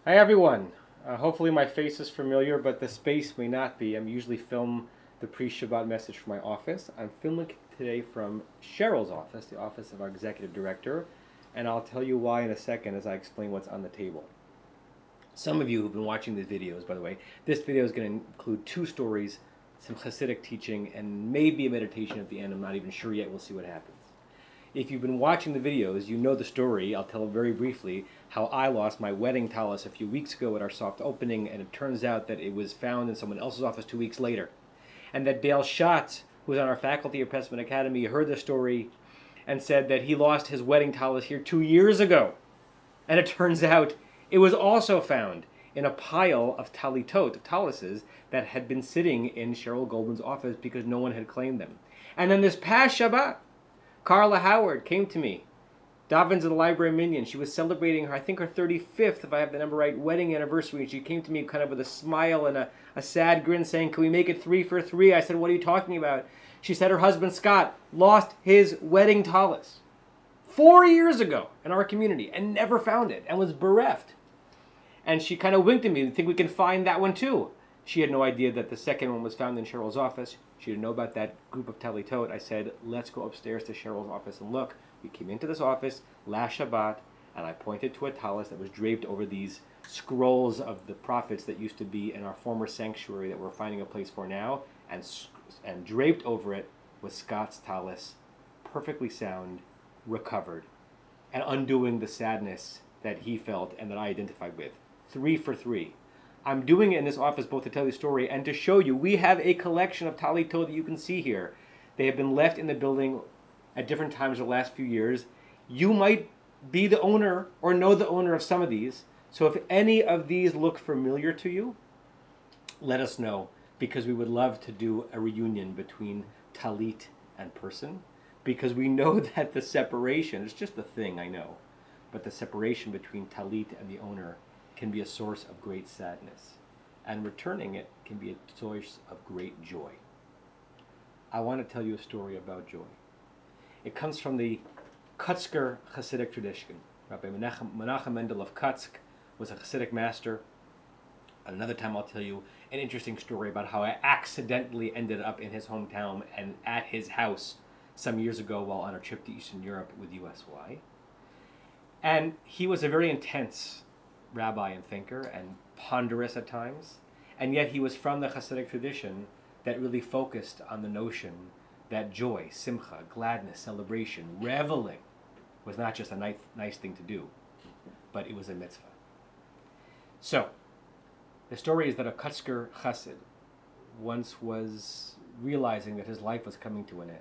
Hi everyone. Hopefully my face is familiar, but the space may not be. I'm usually film the pre-Shabbat message from my office. I'm filming today from Cheryl's office, the office of our executive director, and I'll tell you why in a second as I explain what's on the table. Some of you who've been watching these videos, by the way, this video is going to include two stories, some Hasidic teaching, and maybe a meditation at the end. I'm not even sure yet. We'll see what happens. If you've been watching the videos, you know the story. I'll tell very briefly how I lost my wedding tallis a few weeks ago at our soft opening, and it turns out that it was found in someone else's office 2 weeks later. And that Dale Schatz, who was on our faculty at Pressman Academy, heard the story and said that he lost his wedding tallis here 2 years ago. And it turns out it was also found in a pile of talitot, of tallises, that had been sitting in Cheryl Goldman's office because no one had claimed them. And then this past Shabbat, Carla Howard came to me, davens at the library minion. She was celebrating her, I think her 35th, if I have the number right, wedding anniversary. And she came to me kind of with a smile and a sad grin saying, "Can we make it 3 for 3? I said, "What are you talking about?" She said her husband Scott lost his wedding tallis 4 years ago in our community and never found it and was bereft. And she kind of winked at me, "Think we can find that one too?" She had no idea that the second one was found in Cheryl's office. She didn't know about that group of talitot. I said, "Let's go upstairs to Cheryl's office and look." We came into this office last Shabbat, and I pointed to a tallis that was draped over these scrolls of the prophets that used to be in our former sanctuary that we're finding a place for now, and draped over it was Scott's tallis, perfectly sound, recovered, and undoing the sadness that he felt and that I identified with. 3 for 3. I'm doing it in this office both to tell you the story and to show you we have a collection of talitot that you can see here. They have been left in the building at different times the last few years. You might be the owner or know the owner of some of these. So if any of these look familiar to you, let us know, because we would love to do a reunion between talit and person, because we know that the separation, it's just a thing, I know, but the separation between talit and the owner can be a source of great sadness, and returning it can be a source of great joy. I want to tell you a story about joy. It comes from the Kutzker Hasidic tradition. Rabbi Menachem Mendel of Kutsk was a Hasidic master. Another time I'll tell you an interesting story about how I accidentally ended up in his hometown and at his house some years ago while on a trip to Eastern Europe with USY. And he was a very intense rabbi and thinker, and ponderous at times, and yet he was from the Hasidic tradition that really focused on the notion that joy, simcha, gladness, celebration, reveling was not just a nice thing to do, but it was a mitzvah. So, the story is that a Kutzker Chassid once was realizing that his life was coming to an end.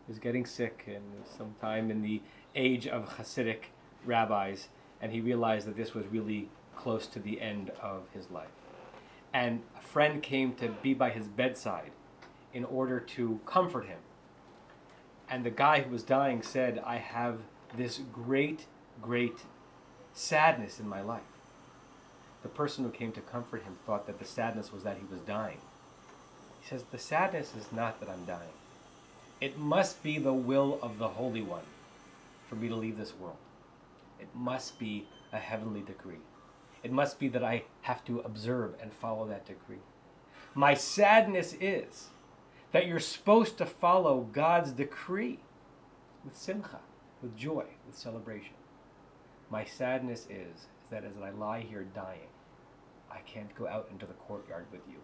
He was getting sick, and sometime in the age of Hasidic rabbis, and he realized that this was really close to the end of his life. And a friend came to be by his bedside in order to comfort him. And the guy who was dying said, "I have this great, great sadness in my life." The person who came to comfort him thought that the sadness was that he was dying. He says, "The sadness is not that I'm dying. It must be the will of the Holy One for me to leave this world. It must be a heavenly decree. It must be that I have to observe and follow that decree. My sadness is that you're supposed to follow God's decree with simcha, with joy, with celebration. My sadness is that as I lie here dying, I can't go out into the courtyard with you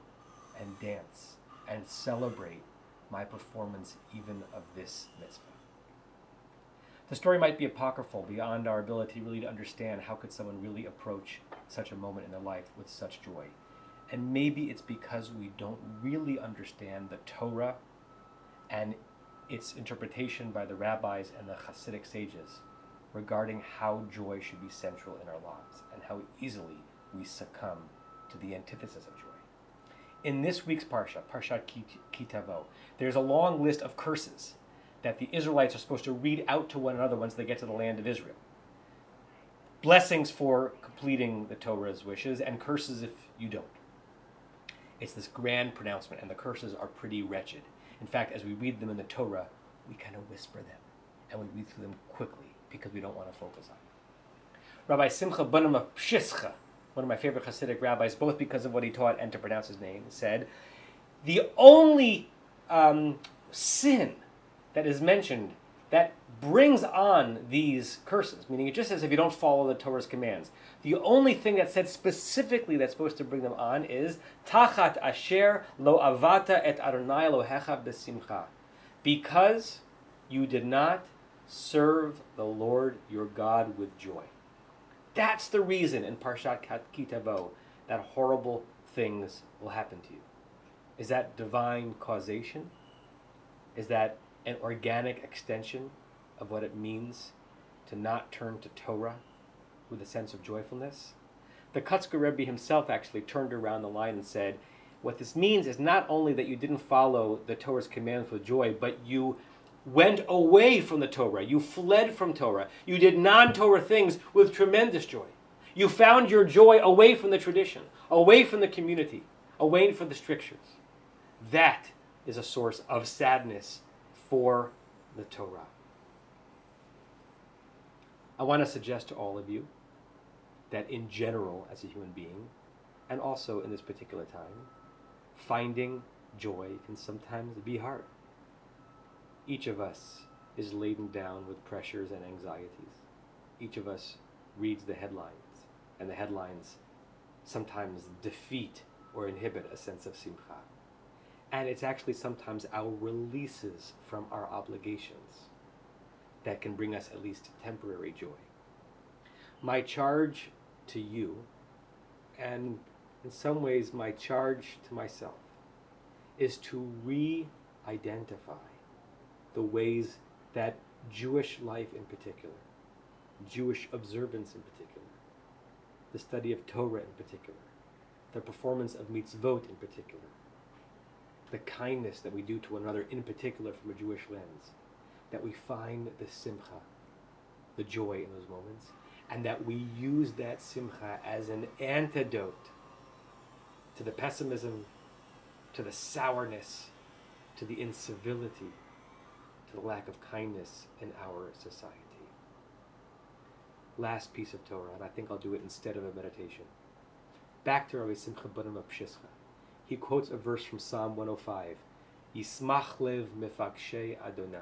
and dance and celebrate my performance even of this mitzvah." The story might be apocryphal, beyond our ability really to understand how could someone really approach such a moment in their life with such joy. And maybe it's because we don't really understand the Torah and its interpretation by the rabbis and the Hasidic sages regarding how joy should be central in our lives and how easily we succumb to the antithesis of joy. In this week's Parsha, Parshat Ki Tavo, there's a long list of curses that the Israelites are supposed to read out to one another once they get to the land of Israel. Blessings for completing the Torah's wishes, and curses if you don't. It's this grand pronouncement, and the curses are pretty wretched. In fact, as we read them in the Torah, we kind of whisper them, and we read through them quickly because we don't want to focus on them. Rabbi Simcha Bunim of Pshischa one of my favorite Hasidic rabbis, both because of what he taught and to pronounce his name, said, the only sin that is mentioned that brings on these curses, meaning it just says if you don't follow the Torah's commands, the only thing that said specifically that's supposed to bring them on is Tachat asher lo avata et Adonai Elohecha b'simcha, because you did not serve the Lord your God with joy. That's the reason in Parshat Ki Tavo that horrible things will happen to you. Is that divine causation? Is that an organic extension of what it means to not turn to Torah with a sense of joyfulness? The Kotzker Rebbe himself actually turned around the line and said, what this means is not only that you didn't follow the Torah's commands with joy, but you went away from the Torah. You fled from Torah. You did non-Torah things with tremendous joy. You found your joy away from the tradition, away from the community, away from the strictures. That is a source of sadness for the Torah. I want to suggest to all of you that in general, as a human being, and also in this particular time, finding joy can sometimes be hard. Each of us is laden down with pressures and anxieties. Each of us reads the headlines, and the headlines sometimes defeat or inhibit a sense of simcha. And it's actually sometimes our releases from our obligations that can bring us at least temporary joy. My charge to you, and in some ways my charge to myself, is to re-identify the ways that Jewish life in particular, Jewish observance in particular, the study of Torah in particular, the performance of mitzvot in particular, the kindness that we do to one another in particular from a Jewish lens, that we find the simcha, the joy in those moments, and that we use that simcha as an antidote to the pessimism, to the sourness, to the incivility, to the lack of kindness in our society. Last piece of Torah, and I think I'll do it instead of a meditation. Back to Rabbi Simcha ben Pshischa. He quotes a verse from Psalm 105, Yismach lev mefakshe Adonai.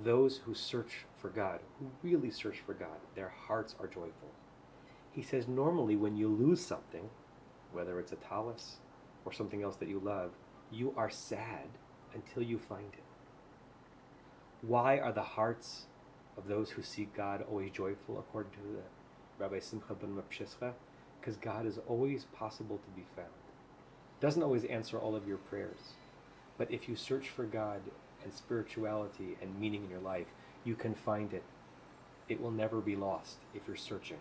Those who search for God, who really search for God, their hearts are joyful. He says normally when you lose something, whether it's a talus or something else that you love, you are sad until you find it. Why are the hearts of those who seek God always joyful, according to the Rabbi Simcha ben Pshischa? Because God is always possible to be found. Doesn't always answer all of your prayers, but if you search for God and spirituality and meaning in your life, you can find it. It will never be lost if you're searching,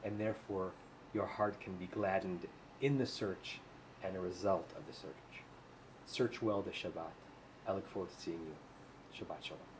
and therefore your heart can be gladdened in the search and a result of the search. Search well this Shabbat. I look forward to seeing you. Shabbat Shalom.